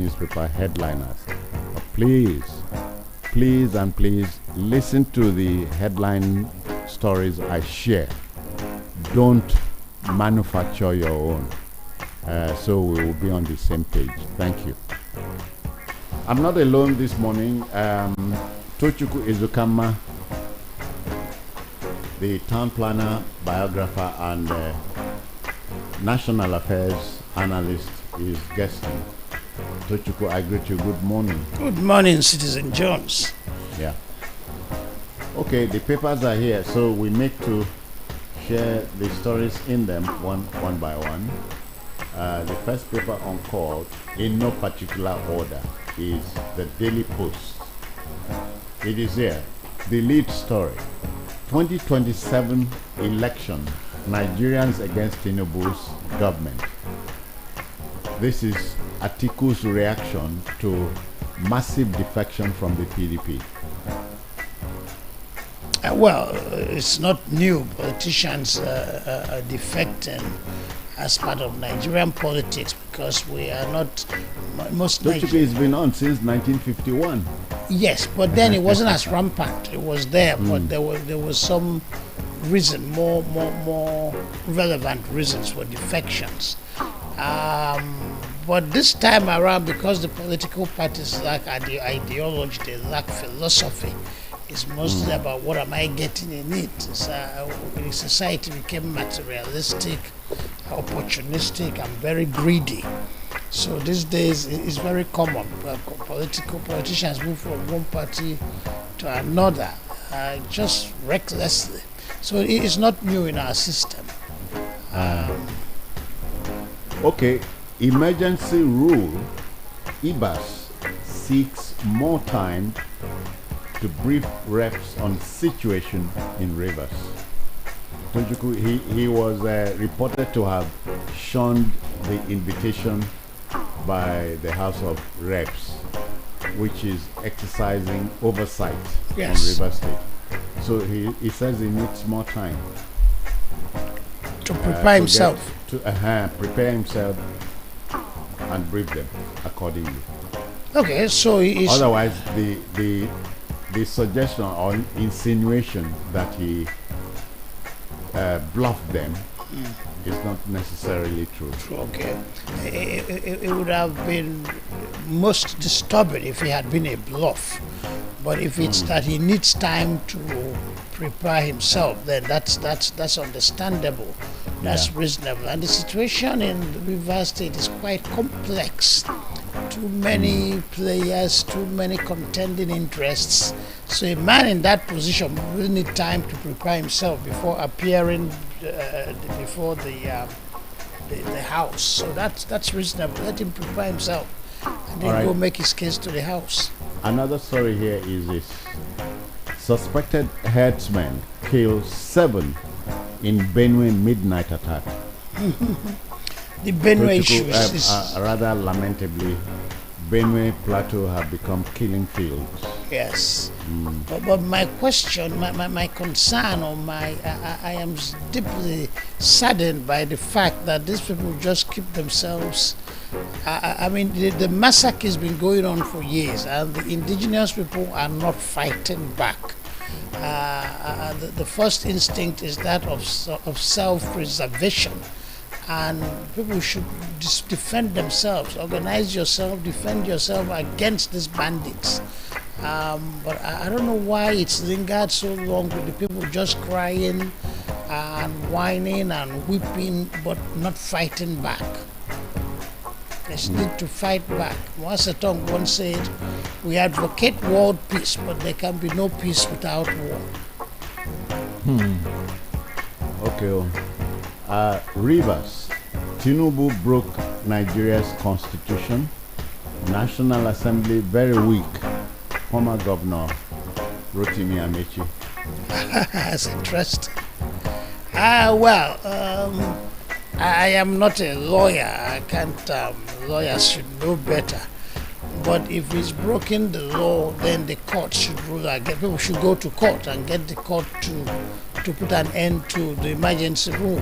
newspaper headliners. But please, please and please listen to the headline stories I share. Don't manufacture your own. So we will be on the same page. Thank you. I'm not alone this morning. Tochukwu Ezukama, the town planner, biographer, and national affairs analyst, is guesting. Tochukwu, I greet you. Good morning. Good morning, Citizen Jones. Yeah. Okay, the papers are here, so we make to share the stories in them one by one. The first paper on call, in no particular order, is the Daily Post. It is here. The lead story: 2027 election, Nigerians against Tinubu's government. This is Atiku's reaction to massive defection from the PDP. Well, it's not new. Politicians are defecting as part of Nigerian politics because we are not most. Tochukwu has been on since 1951. Yes, but then it wasn't as rampant. It was there, but there was some reason, more relevant reasons for defections. But this time around, because the political parties lack ideology, they lack philosophy. It's mostly about what am I getting in it. Society became materialistic, opportunistic, and very greedy. So these days it's very common. Politicians move from one party to another, just recklessly. So it is not new in our system. Okay, emergency rule. IBAS seeks more time to brief reps on situation in Rivers. Tochukwu, he was reported to have shunned the invitation by the House of Reps, which is exercising oversight on Rivers State. So he says he needs more time to prepare himself. Prepare himself and brief them accordingly. Okay, so otherwise the suggestion or insinuation that he bluffed them is not necessarily true. Okay. It would have been most disturbing if he had been a bluff. But if it's that he needs time to prepare himself, then that's understandable. That's reasonable. And the situation in Rivers State is quite complex. Too many players, too many contending interests. So a man in that position will need time to prepare himself before appearing before the House. So that's reasonable. Let him prepare himself and then go make his case to the House. Another story here is this. Suspected herdsmen kill 7 in Benue midnight attack. The Benue issues is rather lamentably, Benue Plateau have become killing fields. Yes. But my question, my concern, or I am deeply saddened by the fact that these people just keep themselves. I mean, the massacre has been going on for years, and the indigenous people are not fighting back. The first instinct is that of self-preservation, and people should defend themselves, organize yourself, defend yourself against these bandits. But I don't know why it's lingered so long with the people just crying and whining and weeping, but not fighting back. They need to fight back. Mao Zedong once said, we advocate world peace, but there can be no peace without war. Okay. Rivers. Tinubu broke Nigeria's constitution. National Assembly very weak. Former Governor Rotimi Amechi. That's interesting. I am not a lawyer. I can't. Lawyers should know better. But if he's broken the law, then the court should rule again. People should go to court and get the court to put an end to the emergency rule.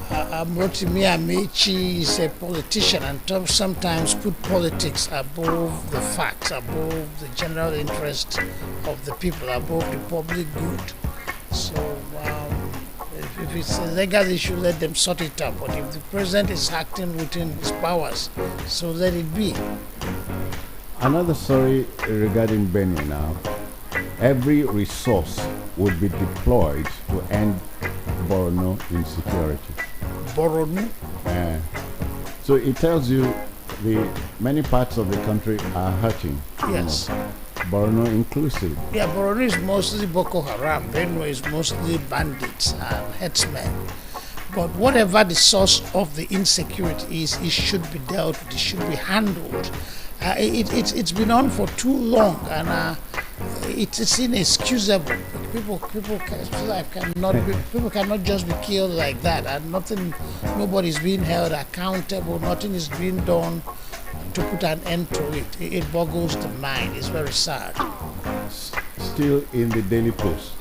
Rotimi Amechi is a politician and sometimes put politics above the facts, above the general interest of the people, above the public good. So if it's a legal issue, let them sort it out. But if the president is acting within his powers, so let it be. Another story regarding Benue now. Every resource would be deployed to end Borno insecurity. Borno? So it tells you the many parts of the country are hurting. Yes. Borno inclusive. Yeah, Borno is mostly Boko Haram. Benue is mostly bandits and headsmen. But whatever the source of the insecurity is, it should be dealt with. It should be handled. It's been on for too long, and it's inexcusable. People cannot just be killed like that, and nobody's being held accountable. Nothing is being done to put an end to it. It boggles the mind. It's very sad. Still in the Daily Post.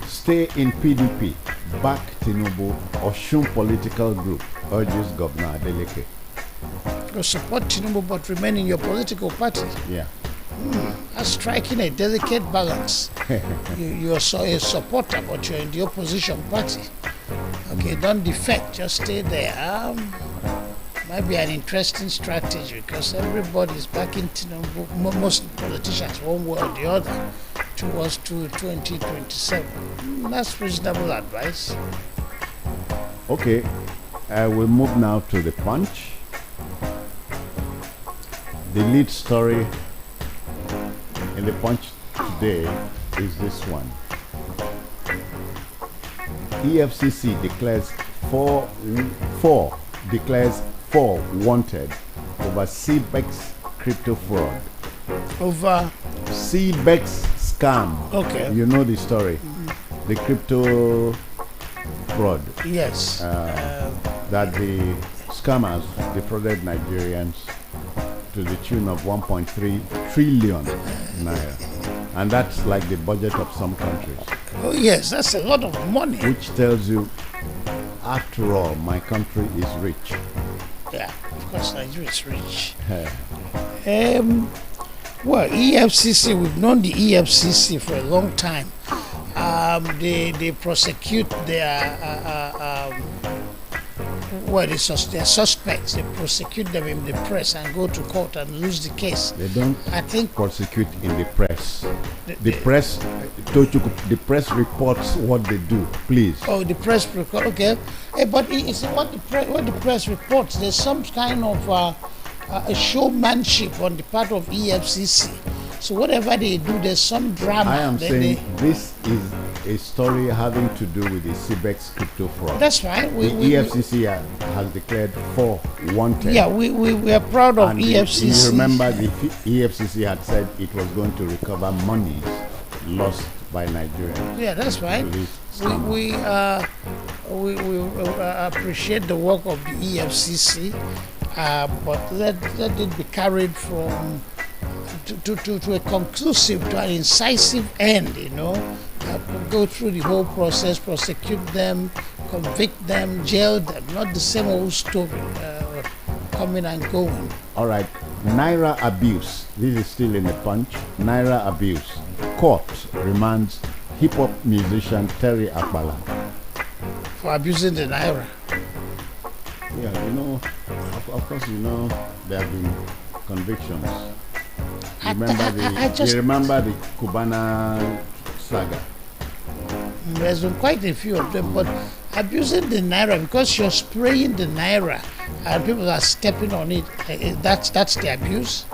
Stay in PDP. Back Tinubu. Oshun political group urges Governor Adeleke. You support Tinubu but remain in your political party. Yeah. That's striking a delicate balance. You're a supporter, but you're in the opposition party. Okay, don't defect, just stay there. Might be an interesting strategy because everybody's backing Tinubu, most politicians, one way or the other, towards 2027. That's reasonable advice. Okay, we'll move now to the Punch. The lead story in the Punch today is this one. EFCC declares four wanted over CBEX crypto fraud. Over CBEX scam. Okay. You know the story. The crypto fraud. Yes. That the scammers defrauded Nigerians to the tune of 1.3 trillion naira. And that's like the budget of some countries. Oh yes, that's a lot of money. Which tells you, after all, my country is rich. Yeah, of course Nigeria is rich. Well, EFCC, we've known the EFCC for a long time. They prosecute their their suspects. They prosecute them in the press and go to court and lose the case. They don't prosecute in the press. The press reports what they do, please. Oh, the press report, okay. But it's what the press reports. There's some kind of a showmanship on the part of EFCC. So whatever they do, there's some drama. I am saying this is a story having to do with the CBEX crypto fraud. That's right. The EFCC has declared 4 wanted. Yeah, we are proud of EFCC. You remember the EFCC had said it was going to recover monies lost by Nigerians. Yeah, that's right. We appreciate the work of the EFCC, but let it be carried from to a conclusive, to an incisive end, go through the whole process, prosecute them, convict them, jail them, not the same old story, coming and going. All right, Naira abuse. This is still in the Punch. Naira abuse. Court remands hip-hop musician Terry Akbala. For abusing the Naira. Yeah, of course, there have been convictions. You remember the Cubana saga? There's been quite a few of them, but abusing the Naira, because you're spraying the Naira and people are stepping on it, that's the abuse?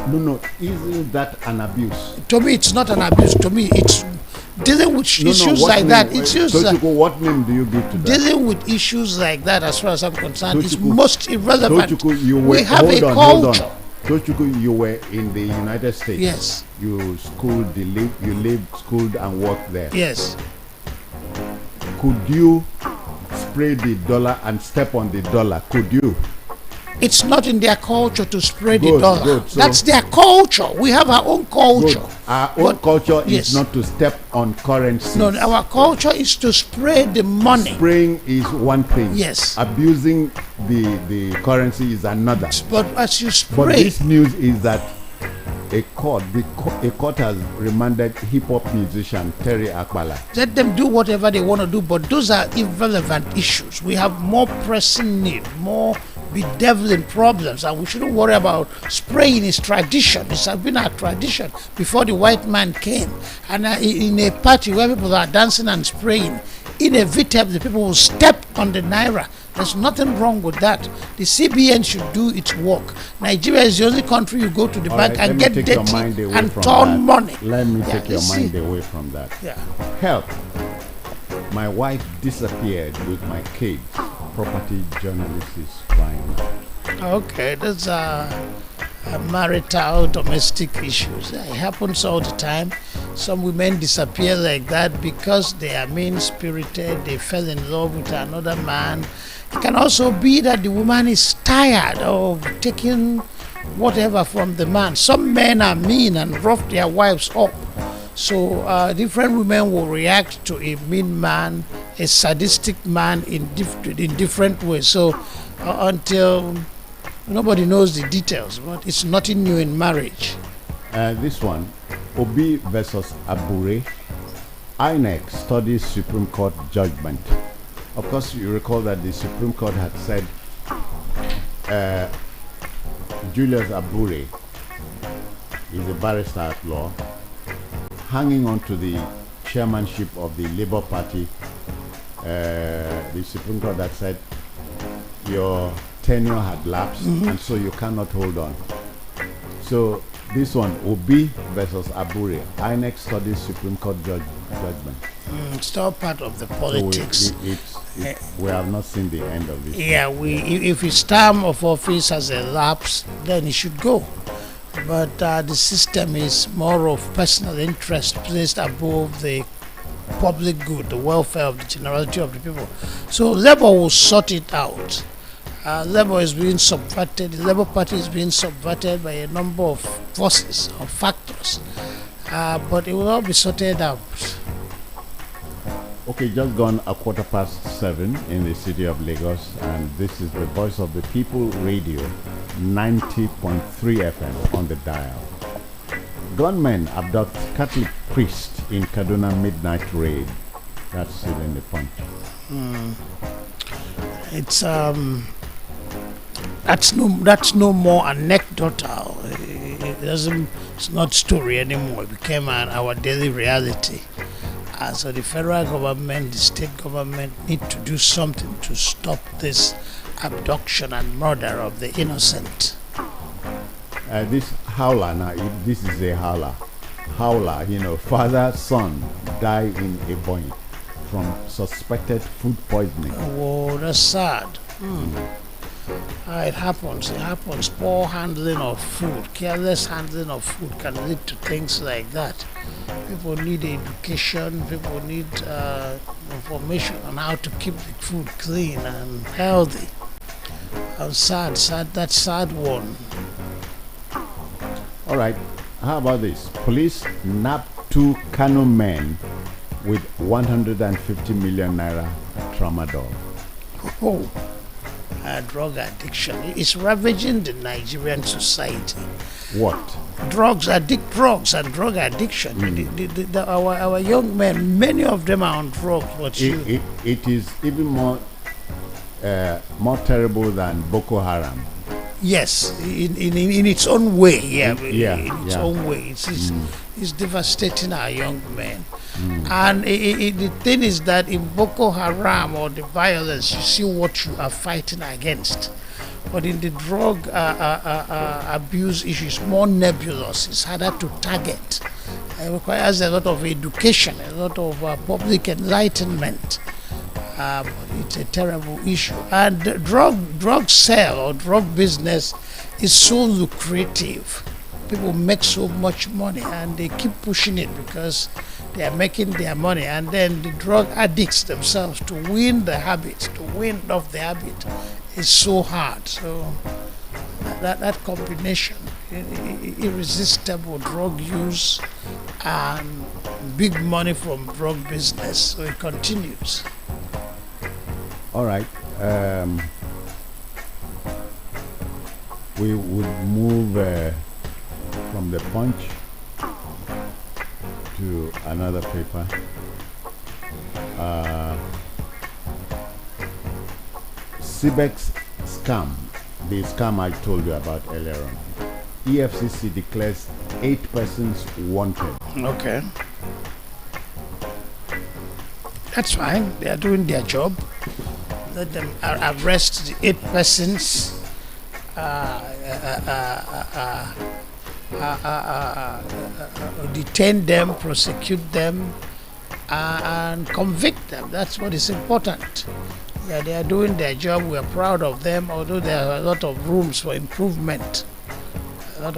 No, isn't that an abuse? To me, it's not an abuse. To me, it's dealing with issues like that. What name do you give to that? Dealing with issues like that, as far as I'm concerned, is most irrelevant. We have a culture. Tochuku, you were in the United States. Yes. You lived, schooled, and worked there. Yes. Could you spray the dollar and step on the dollar? Could you? It's not in their culture to spray the dollar. That's their culture. We have our own culture. Our own culture yes. is not to step on currency. No, our culture is to spray the money. Spraying is one thing. Yes. Abusing the currency is another. But as you spray. But this news is that a court has remanded hip hop musician Terry Akpala. Let them do whatever they want to do, but those are irrelevant issues. We have more pressing need, more bedeviling problems, and we shouldn't worry about spraying. Is tradition. It's been our tradition before the white man came. And in a party where people are dancing and spraying, inevitably people will step on the naira. There's nothing wrong with that. The CBN should do its work. Nigeria is the only country you go to the bank and get dirty and turn money. Let me take your mind away from that. Yeah. Help. My wife disappeared with my kids. Property journalist is crying. Okay, those are marital, domestic issues. It happens all the time. Some women disappear like that because they are mean-spirited, they fell in love with another man. It can also be that the woman is tired of taking whatever from the man. Some men are mean and rough their wives up. So different women will react to a mean man, a sadistic man in different ways. So until nobody knows the details, but it's nothing new in marriage. This one, Obi versus Abure. INEC studies Supreme Court judgment. Of course, you recall that the Supreme Court had said Julius Abure is a barrister at law, hanging on to the chairmanship of the Labour Party. The Supreme Court had said your tenure had lapsed, and so you cannot hold on. So this one, Obi versus Abure, INEC studies Supreme Court judgment. It's all part of the politics. So we have not seen the end of this. Yeah, if his term of office has elapsed, then he should go. But the system is more of personal interest placed above the public good, the welfare of the generality of the people. So Labour will sort it out. Labour is being subverted. The Labour Party is being subverted by a number of forces or factors. But it will all be sorted out. Okay, just gone 7:15 in the city of Lagos, and this is the Voice of the People Radio, 90.3 FM on the dial. Gunmen abduct Catholic priest in Kaduna midnight raid. That's still in the Punch. It's that's no more anecdotal. It's not story anymore. It became our daily reality. So the federal government, the state government need to do something to stop this abduction and murder of the innocent. This howler, now this is a howler. Howler, father, son die in a Boeing from suspected food poisoning. Oh, that's sad. It happens. Poor handling of food, careless handling of food can lead to things like that. People need education. People need information on how to keep the food clean and healthy. And that sad one. All right. How about this? Police nab 2 Kano men with 150 million naira tramadol. Oh. Drug addiction is ravaging the Nigerian society. What? Drugs and drug addiction. Our young men, many of them are on drugs. It is even more terrible than Boko Haram. Yes, in its own way. In its own way. It's devastating our young men. And the thing is that in Boko Haram or the violence, you see what you are fighting against. But in the drug abuse issue, it's more nebulous. It's harder to target. It requires a lot of education, a lot of public enlightenment. But it's a terrible issue. And the drug sale or drug business is so lucrative. People make so much money and they keep pushing it because they are making their money. And then the drug addicts themselves, to win the habit, to win off the habit, is so hard. So that combination, irresistible drug use and big money from drug business. So it continues. All right. We would move from the Punch to another paper. CBEX scam, the scam I told you about earlier on. EFCC declares 8 persons wanted. Okay. That's fine. They are doing their job. Let them arrest the 8 persons, detain them, prosecute them, and convict them. That's what is important. Yeah, they are doing their job. We are proud of them, although there are a lot of rooms for improvement. But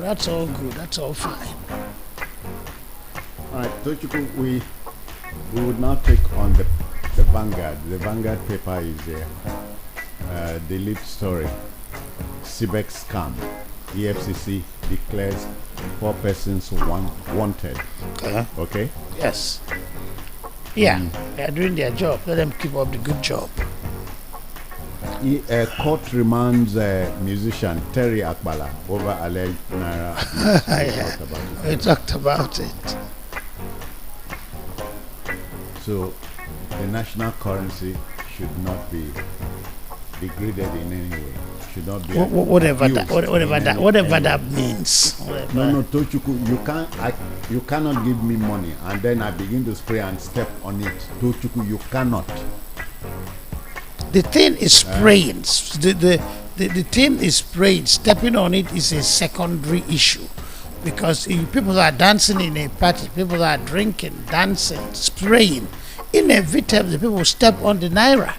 that's all good. That's all fine. All right, Tochukwu, we would now take on the Vanguard. The Vanguard paper is the lead story. CBEX scam. EFCC declares 4 persons wanted. Okay? Yes. Yeah, they are doing their job. Let them keep up the good job. Court remands musician Terry Akbala over alleged Naira abuse. We talked about it. So the national currency should not be degraded in any way. Should not be whatever that means. No, Tochukwu, you cannot give me money and then I begin to spray and step on it. Tochukwu, you cannot. The thing is spraying. The thing is spraying. Stepping on it is a secondary issue, because if people are dancing in a party, people are drinking, dancing, spraying. Inevitably, people step on the naira.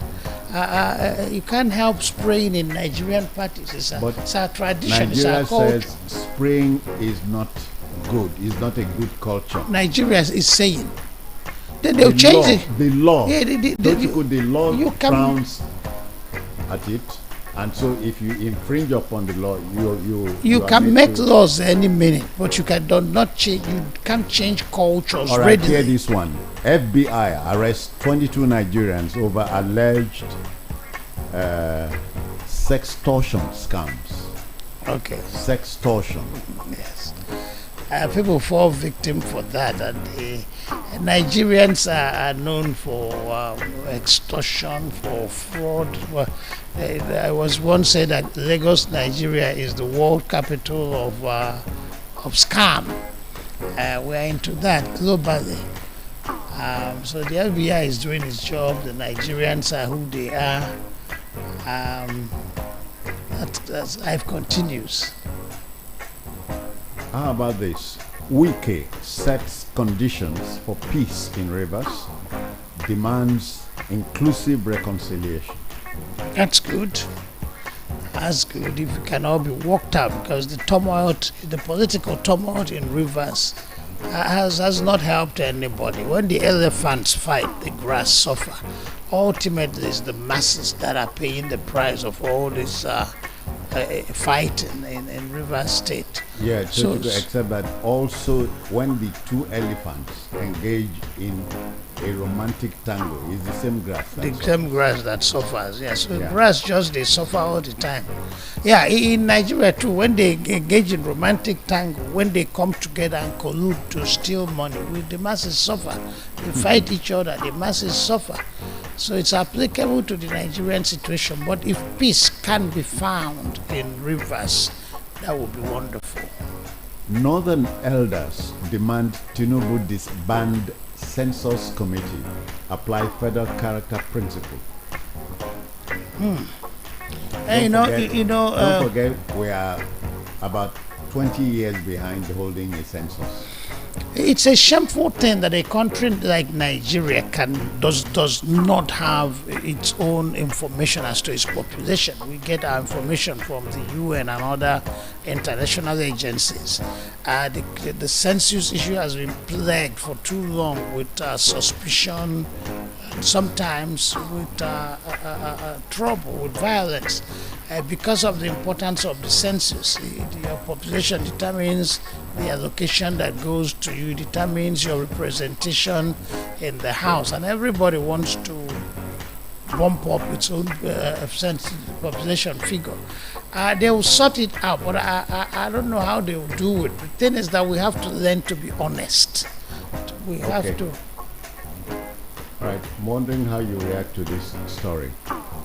You can't help spraying in Nigerian parties. It's our tradition. Nigeria it's our culture. says spraying is not good. It's not a good culture. Nigeria is saying. Then they'll change it. The law. Yeah, the law frowns at it, and so if you infringe upon the law, you can make laws any minute, but you not change. You can't change cultures. All right, hear this one. FBI arrests 22 Nigerians over alleged sextortion scams. Okay. Sextortion. Yes. People fall victim for that, and Nigerians are known for extortion, for fraud. I was once said that Lagos, Nigeria, is the world capital of scam. We are into that globally. So the FBI is doing its job. The Nigerians are who they are. That life continues. How about this? Wike sets conditions for peace in Rivers, demands inclusive reconciliation. That's good. That's good if it can all be worked out, because the political turmoil in Rivers has not helped anybody. When the elephants fight, the grass suffer. Ultimately, it's the masses that are paying the price of all this fighting in Rivers State. Yeah, so except that also when the 2 elephants engage in a romantic tango, it's the same grass. The same grass that suffers, yes. So grass they suffer all the time. Yeah, in Nigeria too, when they engage in romantic tango, when they come together and collude to steal money, the masses suffer. They fight each other, the masses suffer. So it's applicable to the Nigerian situation. But if peace can be found in Rivers, that would be wonderful. Northern elders demand Tinubu disband census committee, apply federal character principle. Don't forget, we are about 20 years behind holding a census. It's a shameful thing that a country like Nigeria does not have its own information as to its population. We get our information from the UN and other international agencies. The census issue has been plagued for too long with suspicion, and sometimes with trouble, with violence, because of the importance of the census. Your population determines the allocation that goes to you, determines your representation in the House, and everybody wants to bump up its own population figure. They will sort it out, but I don't know how they will do it. The thing is that we have to learn to be honest. We have Okay. to. All right, I'm wondering how you react to this story.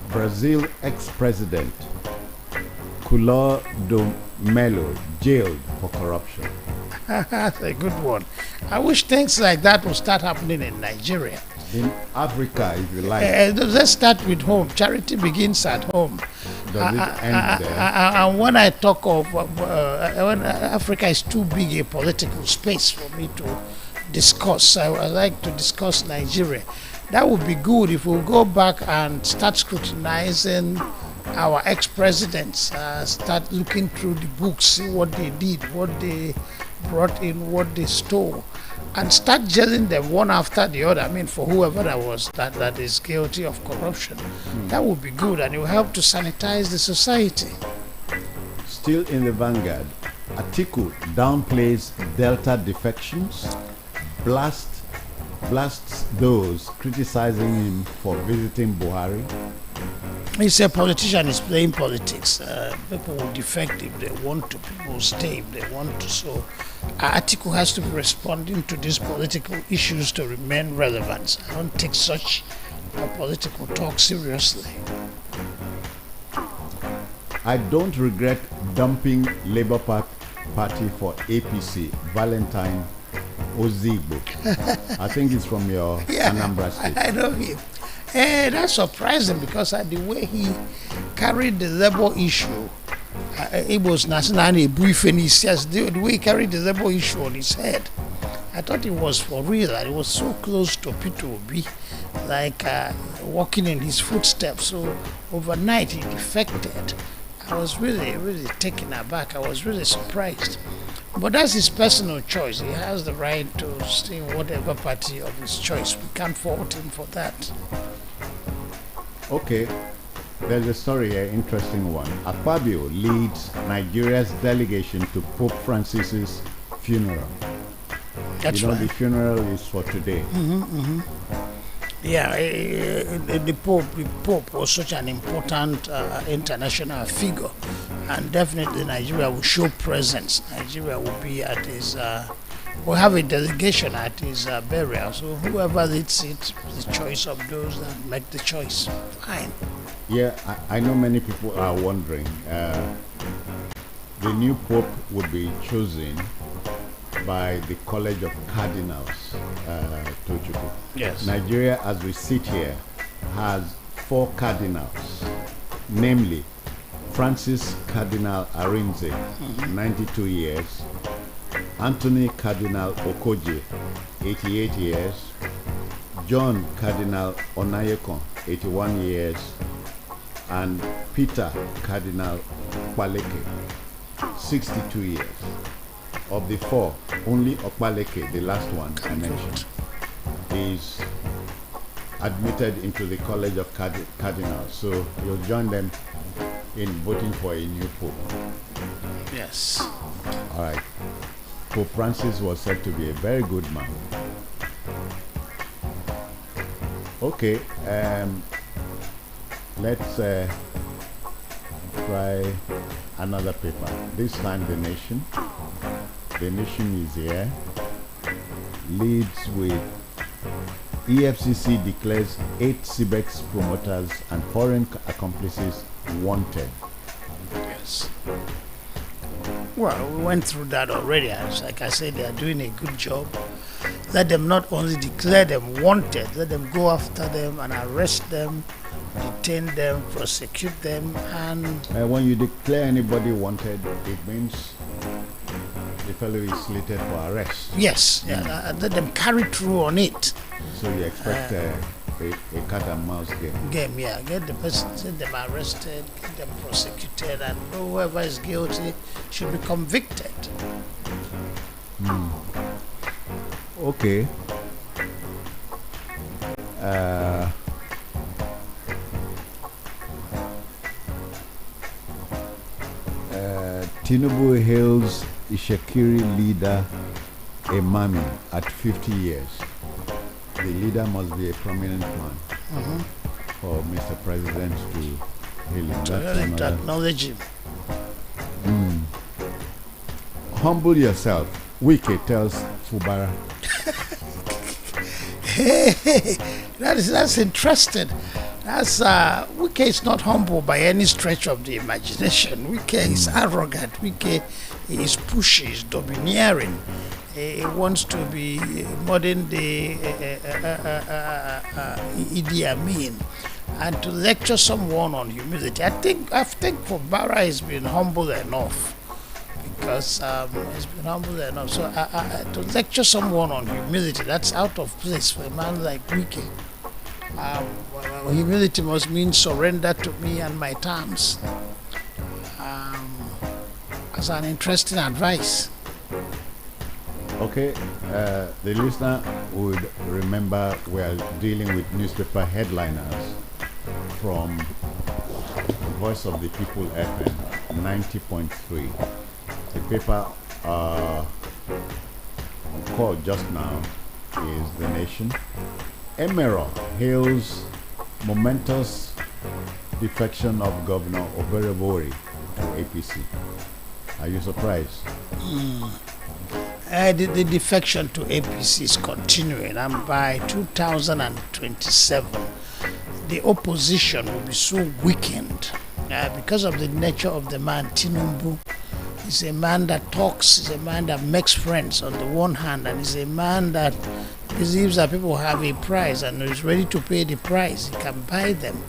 Brazil ex-president Collor do Mello jailed for corruption. That's a good one. I wish things like that would start happening in Nigeria. In Africa, if you like, Let's start with home. Charity begins at home. does it end there? And when I talk of when Africa is too big a political space for me to discuss, I like to discuss Nigeria. That would be good if we go back and start scrutinizing our ex-presidents, start looking through the books, see what they did, what they brought in, what they stole, and start jailing them one after the other. I mean, for whoever that is guilty of corruption. That would be good, and it will help to sanitize the society. Still in the vanguard, Atiku downplays Delta defections, blasts those criticizing him for visiting Buhari. He's a politician, he's playing politics. People will defect if they want to, people will stay if they want to. So Atiku has to be responding to these political issues to remain relevant. I don't take such political talk seriously. I don't regret dumping Labour Party for APC, Valentine Ozigbo. I think it's from your Anambra State. I know him. That's surprising because the way he carried the labor issue, it was national brief, and he says the way he carried the labor issue on his head. I thought it was for real, that it was so close to Peter Obi, like walking in his footsteps. So overnight he defected. I was really, really taken aback. I was really surprised. But that's his personal choice. He has the right to stay in whatever party of his choice. We can't fault him for that. Okay, there's a story here, interesting one. Akpabio leads Nigeria's delegation to Pope Francis's funeral. That's you know, right. the funeral is for today. Yeah, the Pope was such an important international figure, and definitely Nigeria will show presence. Nigeria will be at his, will have a delegation at his burial. So whoever leads it, the choice of those that make the choice. Fine. Yeah, I know many people are wondering. The new Pope would be chosen by the College of Cardinals, Tochukwu. Yes. Nigeria, as we sit here, has 4 cardinals, namely Francis Cardinal Arinze, 92 years, Anthony Cardinal Okoje, 88 years, John Cardinal Onayekon, 81 years, and Peter Cardinal Okpaleke, 62 years. Of the 4, only Okpaleke, the last one I mentioned, is admitted into the College of Cardinals. So you'll join them in voting for a new Pope. Yes. All right. Pope Francis was said to be a very good man. Okay. Let's try another paper. This time The Nation. The Nation is here. Leads with EFCC declares 8 CBEX promoters and foreign accomplices wanted. Yes. Well, we went through that already. Like I said, they are doing a good job. Let them not only declare them wanted, let them go after them and arrest them, detain them, prosecute them, and When you declare anybody wanted, it means the fellow is slated for arrest. yes, let them carry through on it. So you expect a cat and mouse game. Get the person, get them arrested, get them prosecuted, and whoever is guilty should be convicted. Okay. Uh, Tinubu hails Ishekiri leader Emami at 50 years. The leader must be a prominent man for Mr. President to hail him. To acknowledge him. Humble yourself, Wike tells Fubara. Hey, that's interesting. That's Wike is not humble by any stretch of the imagination. Wike is arrogant. Wike is pushy, is domineering. He wants to be modern day Idi Amin, and to lecture someone on humility. I think Fubara has been humble enough. Because he's been humble enough. So to lecture someone on humility, that's out of place for a man like Wike. Humility must mean surrender to me and my terms. As an interesting advice. Okay, the listener would remember we are dealing with newspaper headliners from Voice of the People FM 90.3. The paper called just now is The Nation. Emero hails momentous defection of Governor Oborevwori to APC. Are you surprised? The defection to APC is continuing, and by 2027, the opposition will be so weakened because of the nature of the man, Tinubu. He's a man that talks, he's a man that makes friends on the one hand, and he's a man that believes that people have a price and is ready to pay the price. He can buy them.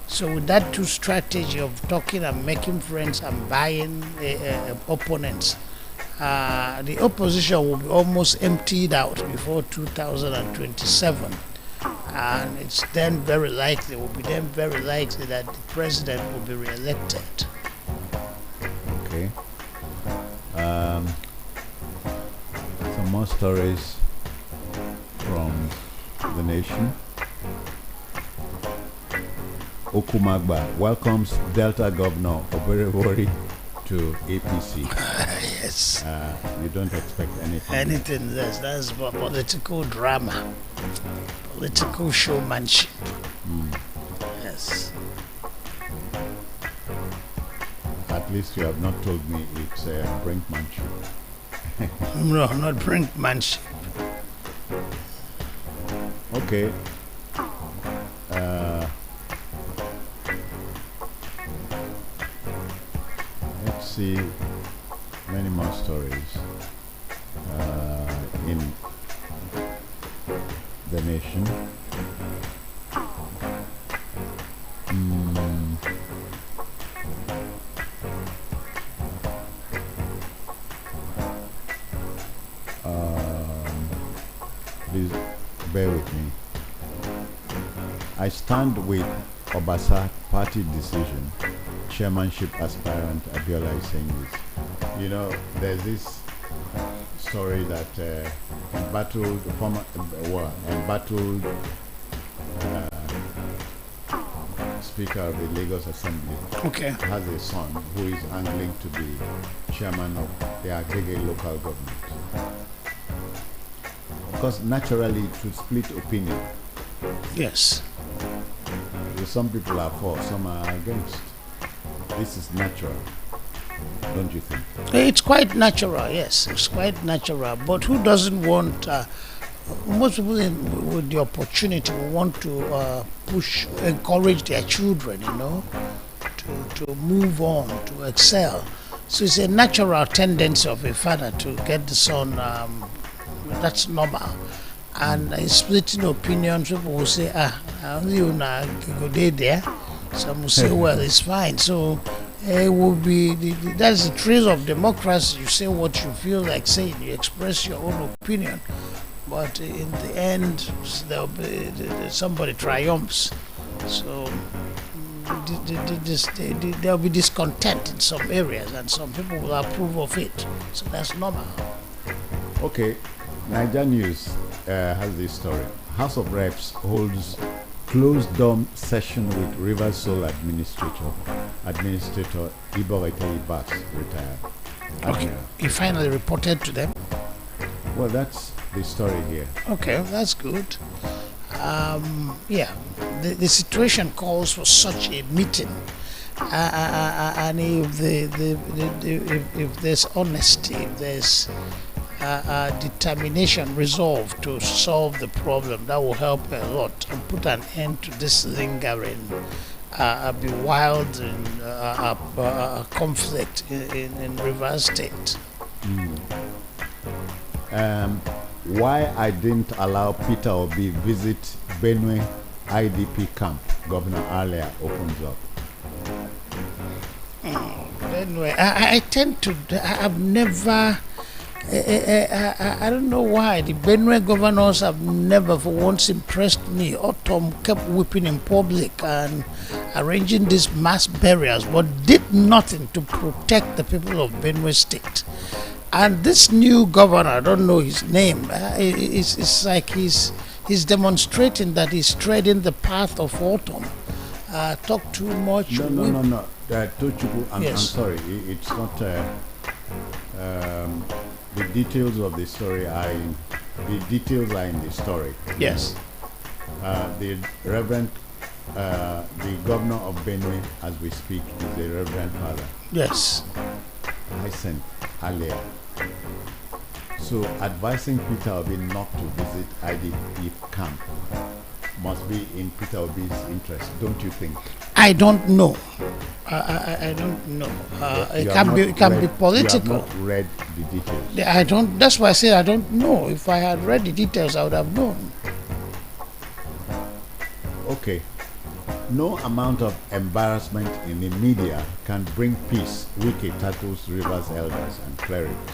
So with that two strategy of talking and making friends and buying opponents, the opposition will be almost emptied out before 2027. And it's then very likely, that the president will be re-elected. Okay. Some more stories from The Nation. Okumagba welcomes Delta Governor Oborevwori to APC. Yes. You don't expect anything. Anything less. That's political drama, political showmanship. Yes. At least you have not told me it's brinkmanship. No, not brinkmanship. Okay. Let's see many more stories in The Nation. Please bear with me. I stand with Obasa party decision. Chairmanship aspirant Abiola is saying this. You know, there's this story that embattled Speaker of the Lagos Assembly has a son who is angling to be chairman of the Agege local government. Because naturally it would split opinion. Yes. Some people are for, some are against. This is natural, don't you think? It's quite natural, yes. It's quite natural. But who doesn't want... most people with the opportunity will want to encourage their children, to move on, to excel. So it's a natural tendency of a father to get the son, that's normal. And in splitting opinions, people will say, only you go there. Some will say, well, it's fine. So it will be, that's the trace of democracy. You say what you feel like saying, you express your own opinion. But in the end, somebody triumphs. So there'll be discontent in some areas, and some people will approve of it. So that's normal. Okay, Niger News has this story. House of Reps holds closed-door session with Rivers Soul Administrator Oborevwori Bass, retired. Okay. You finally reported to them? Well, that's the story here. Okay, that's good. Yeah, the situation calls for such a meeting. And if there's honesty, if there's determination, resolve to solve the problem, that will help a lot and put an end to this lingering, bewildering conflict in Rivers State. Why I didn't allow Peter Obi visit Benue IDP camp, Governor Alia opens up. Anyway, I tend to, I've never, I don't know why, the Benue governors have never for once impressed me. Autumn kept weeping in public and arranging these mass burials, but did nothing to protect the people of Benue State. And this new governor, I don't know his name, it's like he's demonstrating that he's treading the path of autumn. Talk too much. No. Tochukwu, I'm Yes. sorry. It's not the details of the story. The details are in the story. Yes. The Reverend, the governor of Benue, as we speak, is the Reverend Father. Yes. I sent earlier. So advising Peter Obi not to visit IDP camp must be in Peter Obi's interest, don't you think? I don't know. I don't know. It can be political. You have not read the details. I don't. That's why I said I don't know. If I had read the details, I would have known. Okay. No amount of embarrassment in the media can bring peace. Wike tackles Rivers elders and clerics.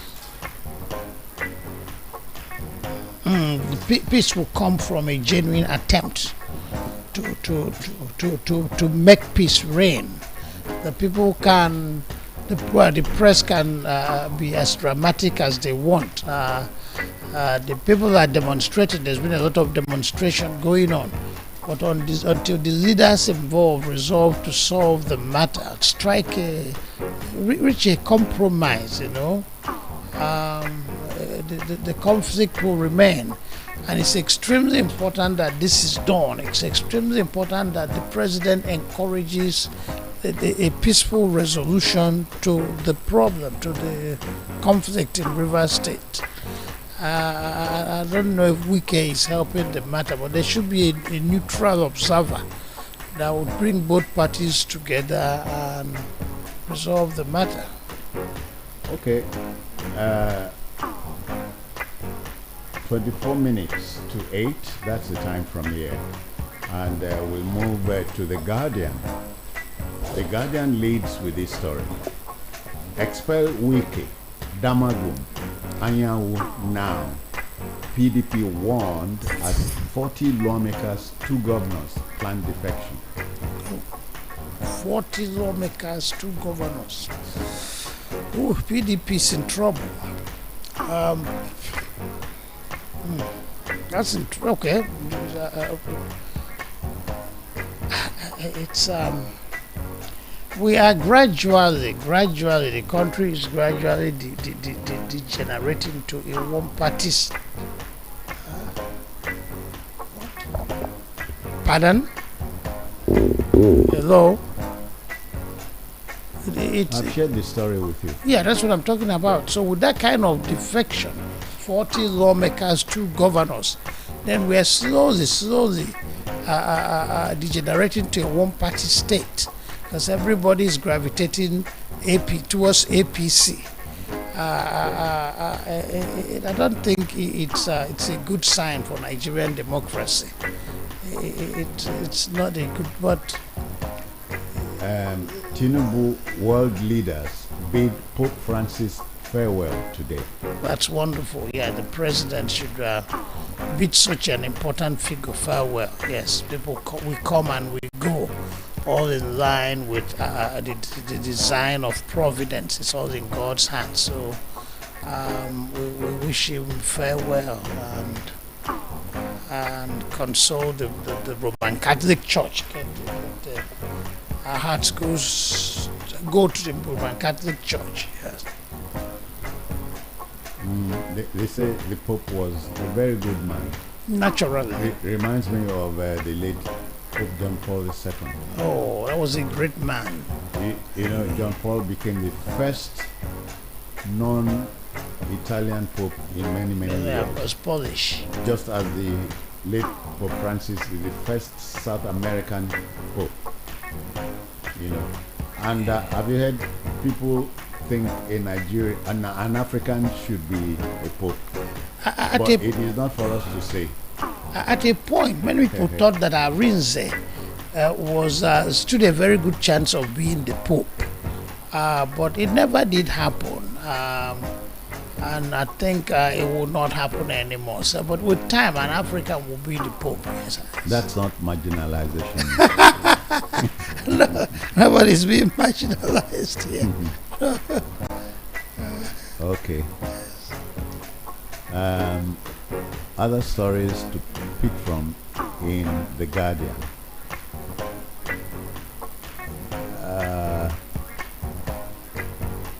Peace will come from a genuine attempt to make peace reign. The people can, the press can be as dramatic as they want. The people are demonstrating. There's been a lot of demonstration going on, but until the leaders involved resolve to solve the matter, reach a compromise, the conflict will remain. And it's extremely important that this is done. It's extremely important that the president encourages a peaceful resolution to the problem, to the conflict in Rivers State. I don't know if Wike is helping the matter, but there should be a neutral observer that would bring both parties together and resolve the matter. Okay. 24 minutes to 8, that's the time from here. And we'll move to The Guardian. The Guardian leads with this story. Expel Wike, Damagum, Anyanwu now. PDP warned as 40 lawmakers, 2 governors plan defection. 40 lawmakers, 2 governors. Ooh, PDP is in trouble. That's okay. It's we are gradually, the country is gradually degenerating to a one-party. Pardon? Hello? I've shared the story with you. Yeah, that's what I'm talking about. So with that kind of defection, 40 lawmakers, 2 governors, then we are slowly degenerating to a one-party state, because everybody is gravitating towards APC. I don't think it's a good sign for Nigerian democracy. It's not a good, but Tinubu world leaders bid Pope Francis farewell today. That's wonderful. Yeah, the president should bid such an important figure farewell. Yes, people we come and we go, all in line with the design of providence. It's all in God's hands. So we wish him farewell, and and console the Roman Catholic Church. Our hearts go to the Roman Catholic Church. Yes. They say the Pope was a very good man. Naturally. It reminds me of the late Pope John Paul II. Oh, that was a great man. John Paul became the first non-Italian Pope in many years. He was Polish. Just as the late Pope Francis is the first South American Pope. And have you heard people think a Nigerian, an African should be a Pope? But it is not for us to say. At a point, many people thought that Arinze stood a very good chance of being the Pope, but it never did happen, and I think it will not happen anymore. So, but with time, an African will be the Pope. Yes. That's not marginalization. No, nobody's being marginalized here. Okay. Other stories to pick from in The Guardian.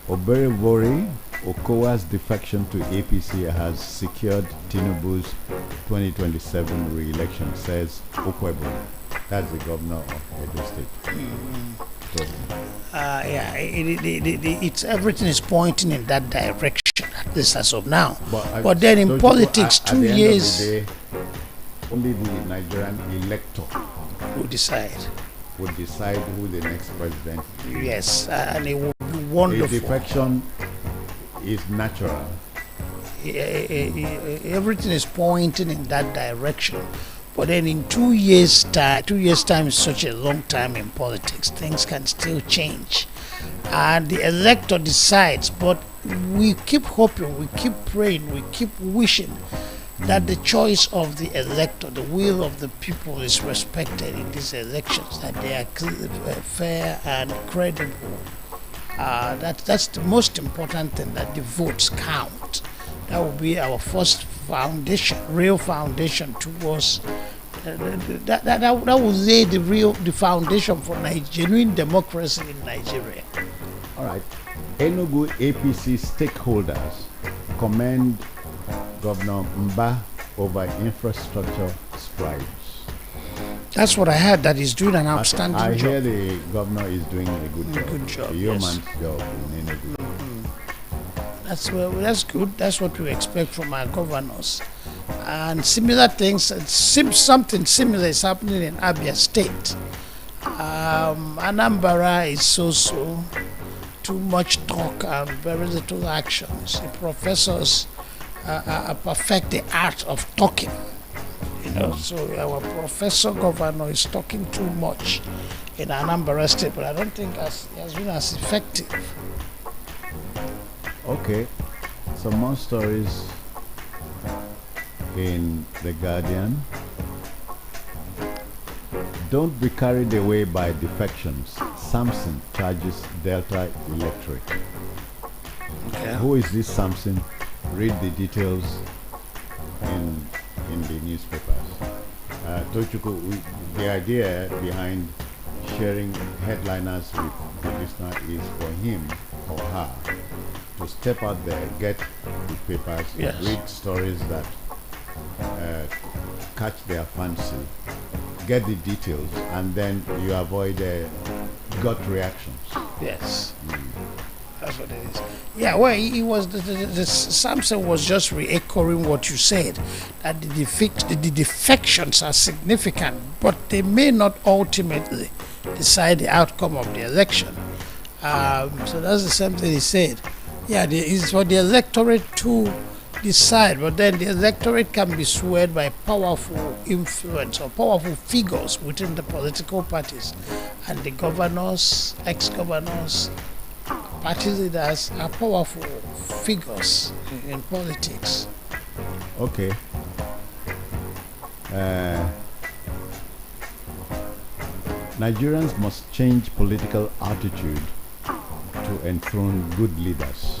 Oborevwori, Okowa's defection to APC has secured Tinubu's 2027 re-election, says Okowa. That's the governor of Edo State. It's everything is pointing in that direction, at least as of now. But then in don't politics, at the 2 end years of the day, only the Nigerian elector will decide. would decide who the next president is. Yes, and it would be A wonderful. defection is natural. Everything is pointing in that direction. But then in 2 years' time, 2 years' time is such a long time in politics. Things can still change. And the elector decides, but we keep hoping, we keep praying, we keep wishing that the choice of the elector, the will of the people is respected in these elections, that they are fair and credible. That's the most important thing, that the votes count. That will be our first foundation, real foundation towards that will lay the foundation for genuine democracy in Nigeria. All right. Enugu APC stakeholders commend Governor Mba over infrastructure strides. That's what I heard, that he's doing an outstanding I job. hear the governor is doing a good job. Good job, A yeoman's job in Enugu. That's good. That's what we expect from our governors. And similar things, something similar is happening in Abia State. Anambra is so too much talk and very little actions. The professors perfect the art of talking. So our professor governor is talking too much in Anambra State, but I don't think he has been as effective. Okay, some more stories in The Guardian. Don't be carried away by defections. Samson charges Delta electorate. Okay. Who is this Samson? Read the details in the newspapers. Tochukwu, the idea behind sharing headliners with the listener is for him or her to step out there, get the papers, Yes. read stories that catch their fancy, get the details, and then you avoid gut reactions. Yes. That's what it is. Yeah, well, he was the Samson was just re-echoing what you said, that the defections are significant, but they may not ultimately decide the outcome of the election. So that's the same thing he said. Yeah, it's for the electorate to decide, but then the electorate can be swayed by powerful influence or powerful figures within the political parties, and the governors, ex-governors, party leaders are powerful figures in politics. Okay. Nigerians must change political attitude to enthrone good leaders.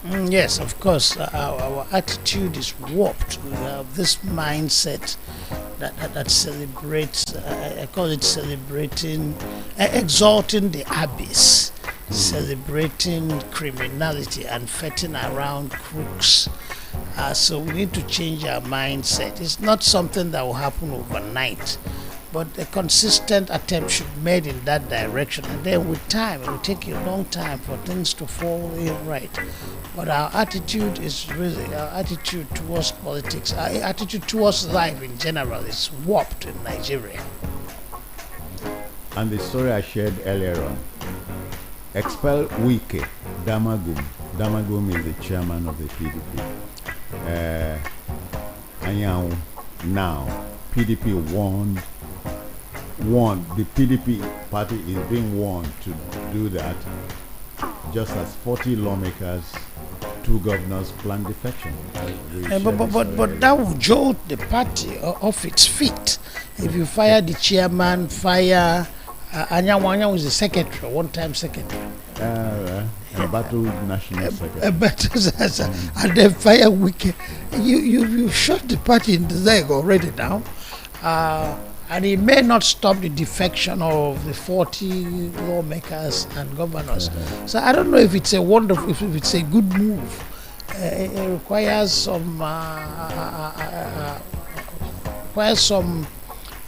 Yes, of course. Our attitude is warped. We have this mindset that celebrates, I call it celebrating, exalting the abyss, celebrating criminality and fetting around crooks. So we need to change our mindset. It's not something that will happen overnight, but a consistent attempt should be made in that direction. And then with time, it will take a long time for things to fall in right. But our attitude is really, our attitude towards politics, our attitude towards life in general is warped in Nigeria. And the story I shared earlier on, expel Wike, Damagum. Damagum is the chairman of the PDP. Anyhow, now, PDP warned, the PDP party is being warned to do that, just as 40 lawmakers, 2 governors plan defection. But that will jolt the party off its feet. If you fire the chairman, fire Anyanwu is the secretary, one-time secretary. Embattled national secretary. And then fire Wike. You shot the party in the leg already now. And it may not stop the defection of the 40 lawmakers and governors. So I don't know if it's a wonderful, if it's a good move. It requires some.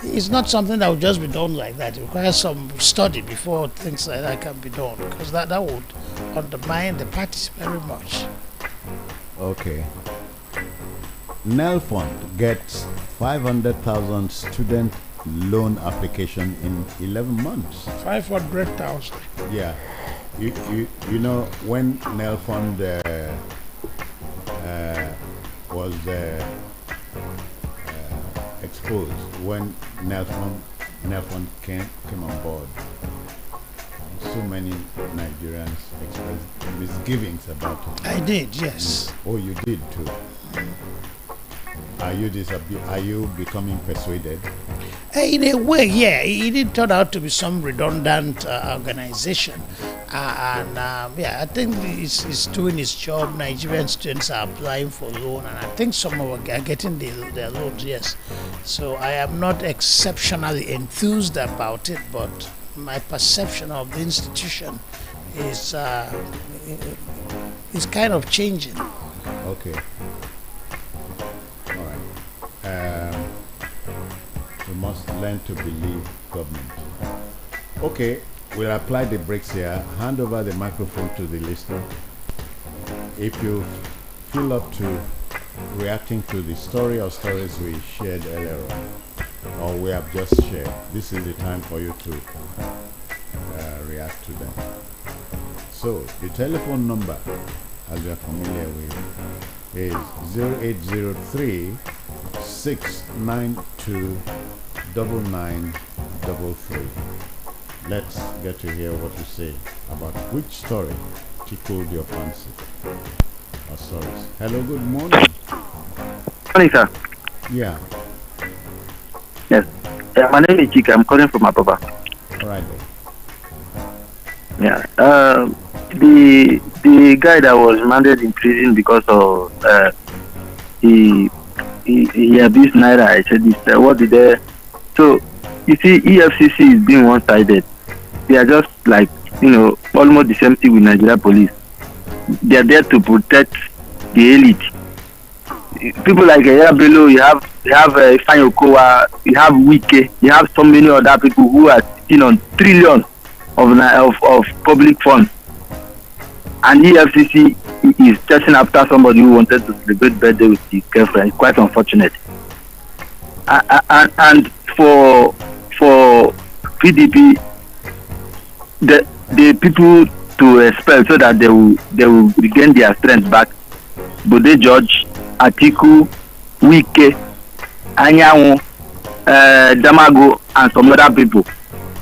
It's not something that will just be done like that. It requires some study before things like that can be done, because that would undermine the parties very much. Okay. Nelfund gets 500,000 student loan application in 11 months. 500,000. Yeah. You know, when Nelfund was exposed, when Nelfund came on board, so many Nigerians expressed misgivings about it. I did, yes. Oh, you did too. Are you becoming persuaded? In a way, yeah. It did turn out to be some redundant organization. I think it's doing its job. Nigerian students are applying for loan, and I think some of them are getting their loans, yes. So I am not exceptionally enthused about it, but my perception of the institution is kind of changing. Okay. All right. We must learn to believe government. Okay, we'll apply the brakes here. Hand over the microphone to the listener. If you feel up to reacting to the story or stories we shared earlier on, or we have just shared, this is the time for you to react to them. So, the telephone number, as you are familiar with, is 0803 692 9933. Let's get to hear what you say about which story tickled your fancy. Or stories. Hello, good morning. Morning, sir. Yeah. Yes. My name is Chika. I'm calling from Ababa. All right then. Yeah. The guy that was landed in prison because of he abused Naira. I said this. What did they? So you see, EFCC is being one-sided. They are just like, almost the same thing with Nigeria police. They are there to protect the elite. People like Bello, you have Okowa, you have Wike, you have so many other people who are sitting on trillions of public funds. And EFCC is chasing after somebody who wanted to celebrate birthday with his girlfriend. It's quite unfortunate. And for PDP, the people to expel so that they will regain their strength back. But they judge Atiku, Wike, Anyanwu, Damago, and some other people.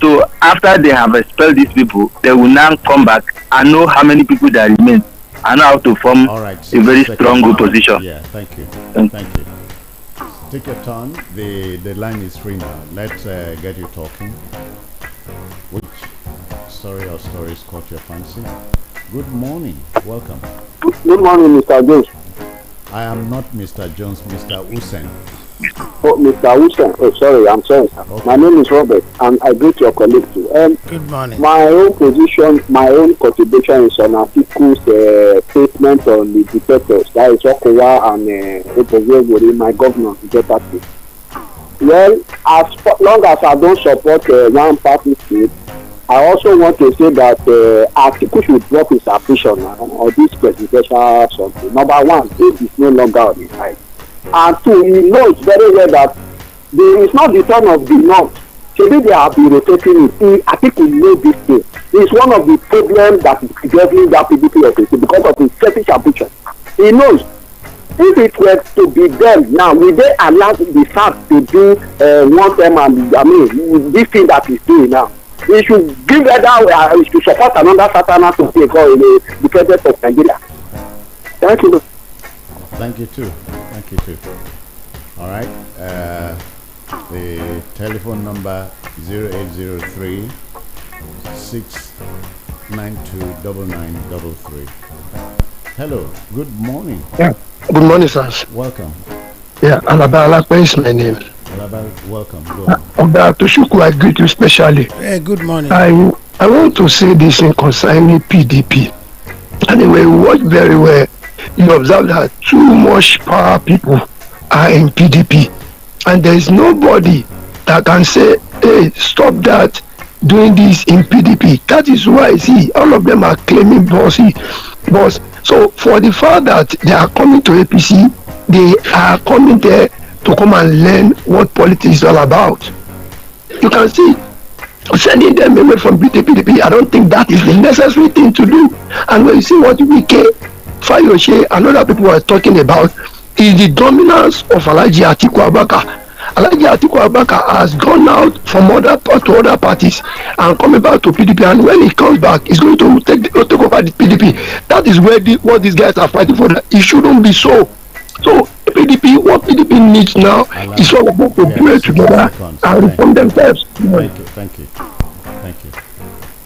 So after they have expelled these people, they will now come back and know how many people that remain and know how to form a very strong opposition. Yeah, thank you. Thank you. Take your turn. The line is free now. Let's get you talking. Which story or stories caught your fancy? Good morning. Welcome. Good morning, Mr. Jones. I am not Mr. Jones, Mr. Usen. Oh, Mr. Wilson. Oh, sorry, I'm sorry, sir. Okay. My name is Robert, and I greet your colleague too. Good morning. My own position, my own contribution is on Atiku's statement on the defectors. That is Okowa and Oborevwori, my governor, to get that thing. Well, as long as I don't support one party state, I also want to say that Atiku should drop his ambition on this presidential something. Number one, it is no longer on his side. And two, he knows very well that it's not the turn of the north. Maybe they have been rotating it. I think he knows this thing. It's one of the problems that is preserving that PDP of because of his selfish ambition. He knows. If it were to be them now, will they allow the fact to do one term and I mean this thing that he's doing now? He should give he should support another Satana to take on the president of Nigeria. Thank you. Thank you too. Thank you too. All right. The telephone number 0803 692 9933. Hello. Good morning. Yeah. Good morning, sir. Welcome. Yeah, Alaba is my name. Alaba, welcome. Go on. Oga Toshuku, I greet you specially. Hey, good morning. I want to say this in concerning PDP. Anyway, watch very well. You observe that too much power people are in PDP, and there is nobody that can say, hey, stop that, doing this in PDP. That is why, see, all of them are claiming boss. So for the fact that they are coming to APC, they are coming there to come and learn what politics is all about. You can see, sending them away from PDP, I don't think that is the necessary thing to do. And when you see what Wike, Fayose and other people are talking about, is the dominance of Alhaji Atiku Abubakar. Alhaji Atiku Abubakar has gone out from other parties and coming back to PDP, and when he comes back, he's going to take over the PDP. That is where what these guys are fighting for. It shouldn't be so. So what PDP needs now is all about to play together and reform themselves. Thank you.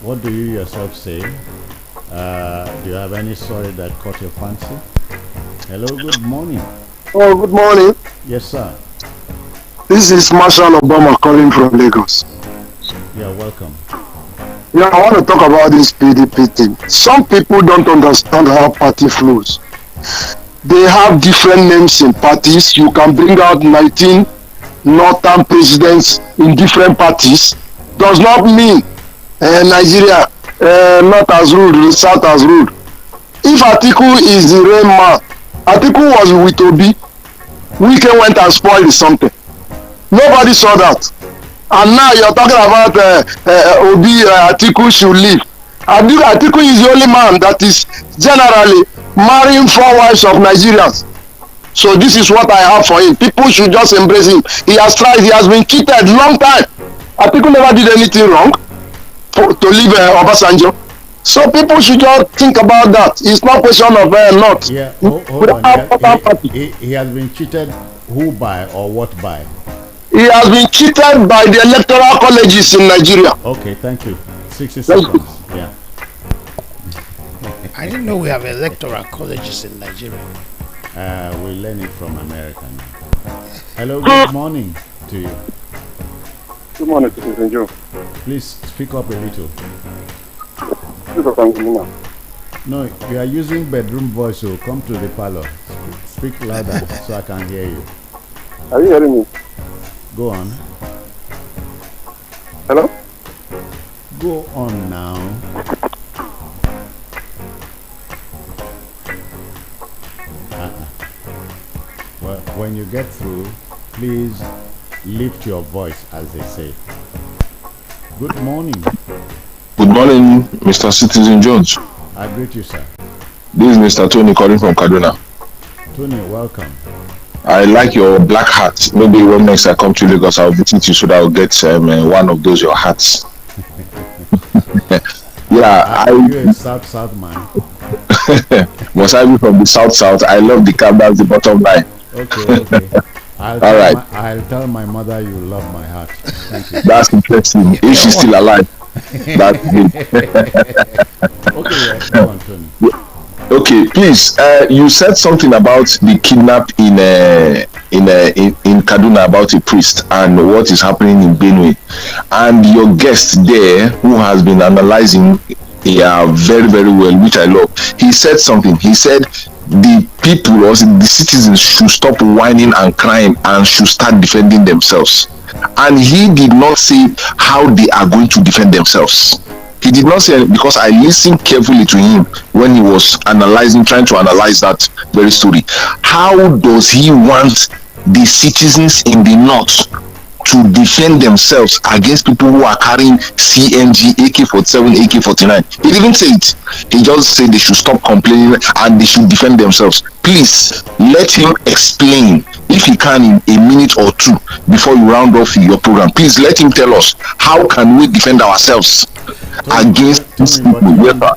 What do you yourself say? Do you have any story that caught your fancy? Hello, good morning. Oh, good morning. Yes, sir. This is Marshal Obama calling from Lagos. Yeah, welcome. Yeah, I want to talk about this PDP thing. Some people don't understand how party flows. They have different names in parties. You can bring out 19 northern presidents in different parties. Does not mean Nigeria north has ruled, south has ruled. If Atiku is the real man, Atiku was with Obi. Wike went and spoiled something. Nobody saw that. And now you're talking about Obi, Atiku should leave. Atiku is the only man that is generally marrying 4 wives of Nigerians. So this is what I have for him. People should just embrace him. He has tried, he has been cheated long time. Atiku never did anything wrong to leave Obasanjo. So people should just think about that. It's not a question of not. Yeah, hold on. He has been cheated who by or what by? He has been cheated by the electoral colleges in Nigeria. Okay, thank you. 60 seconds. Yeah. I didn't know we have electoral colleges in Nigeria. We learn it from America now. Hello, good morning to you. Good morning, Citizen Joe. Please speak up a little. No, you are using bedroom voice, so come to the parlor. Speak louder so I can hear you. Are you hearing me? Go on. Hello? Go on now. Well, when you get through, please lift your voice, as they say. Good morning. Good morning, Mr. Citizen Jones. I greet you, sir. This is Mr. Tony calling from Kaduna. Tony, welcome. I like your black hat. Maybe when next I come to Lagos, I'll visit you so that I'll get one of those your hats. Yeah, you're a South man. Must I be from the South? I love the cap. That's the bottom line. Okay. I'll tell my mother you love my hat. Thank you. That's interesting. If she's still alive. That's good. Okay, go on, Tony. Okay, please. You said something about the kidnap in Kaduna about a priest and what is happening in Benue, and your guest there who has been analyzing, yeah, very very well, which I love. He said something. He said the people or the citizens should stop whining and crying and should start defending themselves. And he did not say how they are going to defend themselves. He did not say, because I listened carefully to him when he was analyzing, trying to analyze that very story. How does he want the citizens in the north to defend themselves against people who are carrying CNG, AK-47, AK-49? He didn't say it. He just said they should stop complaining and they should defend themselves. Please let him explain, if he can, in a minute or two before you round off your program. Please let him tell us, how can we defend ourselves against these people?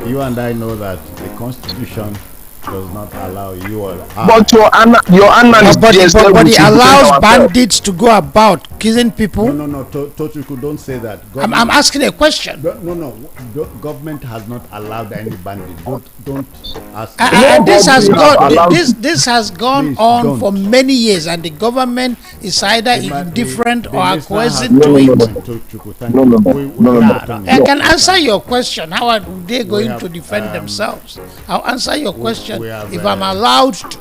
You and I know that the Constitution does not allow you or but your analyst, but yes, it allows bandits to go about killing people. No, Tochuku, don't say that. I'm asking a question. No, government has not allowed any bandit. Don't ask. This has gone on for many years, and the government is either indifferent or acquiescing to it. I can answer your question. How are they going to defend themselves? I'll answer your question if I'm allowed to.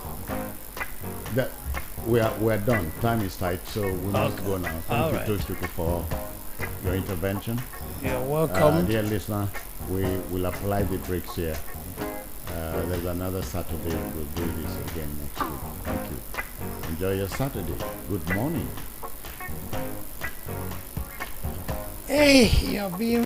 We're done. Time is tight, so we must go now. Thank you, Tochuku, for your intervention. You're welcome. Dear listener, we will apply the brakes here. There's another Saturday. We'll do this again next week. Thank you. Enjoy your Saturday. Good morning. Hey, you're being